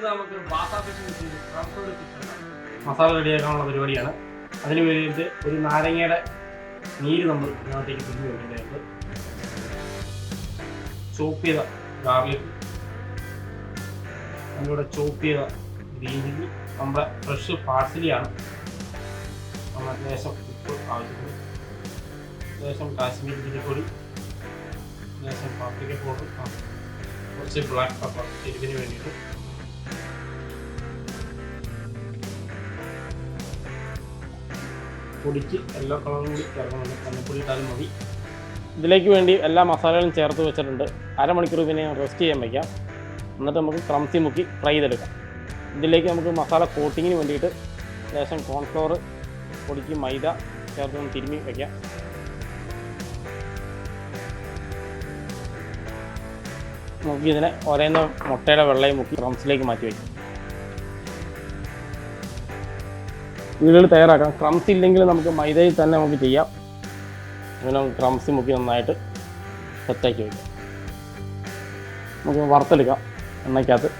ഇത് നമുക്ക് മസാല റെഡിയാക്കാനുള്ള പരിപാടിയാണ്. അതിന് വേണ്ടിയിട്ട് ഒരു നാരങ്ങയുടെ നീര് നമ്മൾ ഇതിനകത്തേക്ക് പിടിഞ്ഞ് വെക്കേണ്ടതുണ്ട്. ചോപ്പ് ചെയ്ത ഗാർലിക്, അതിലൂടെ ചോപ്പ് ചെയ്ത ഗ്രീൻ ചില്ലി, നമ്മുടെ ഫ്രഷ് പാഴ്സലിയാണ്. നമ്മൾ ലേശം ഉപ്പ് ആവശ്യത്തിന്, ലേശം കാശ്മീരി ചില്ലിപ്പൊടി, ലേശം പാപ്രിക്ക പൗഡർ, കുറച്ച് ബ്ലാക്ക് പെപ്പർ എരിവിന് വേണ്ടിയിട്ട്, പൊടിക്ക് യെല്ലോ കളറും കൂടി ചേർക്കുന്നുണ്ട്. മഞ്ഞപ്പൊടി ഇട്ടാലും മതി. ഇതിലേക്ക് വേണ്ടി എല്ലാ മസാലകളും ചേർത്ത് വെച്ചിട്ടുണ്ട്. അരമണിക്കൂർ പിന്നെ റെസ്റ്റ് ചെയ്യാൻ വയ്ക്കാം. എന്നിട്ട് നമുക്ക് ക്രംസി മുക്കി ഫ്രൈ ചെയ്തെടുക്കാം. ഇതിലേക്ക് നമുക്ക് മസാല കോട്ടിങ്ങിന് വേണ്ടിയിട്ട് ലേശം കോൺഫ്ലോർ, പൊടിക്ക് മൈദ ചേർത്ത് തിരുമ്മി വയ്ക്കാം. നമുക്ക് ഇതിനെ ഒരേന്ന മുട്ടയുടെ വെള്ളയും മുക്കി ക്രംസിലേക്ക് മാറ്റി വയ്ക്കാം. വീടുകൾ തയ്യാറാക്കാം. ക്രംസ് ഇല്ലെങ്കിൽ നമുക്ക് മൈദയിൽ തന്നെ നമുക്ക് ചെയ്യാം. അങ്ങനെ നമുക്ക് ക്രംസ് മുക്കി നന്നായിട്ട് സെറ്റാക്കി വയ്ക്കാം. നമുക്ക് വറുത്തെടുക്കാം എണ്ണയ്ക്കകത്ത്.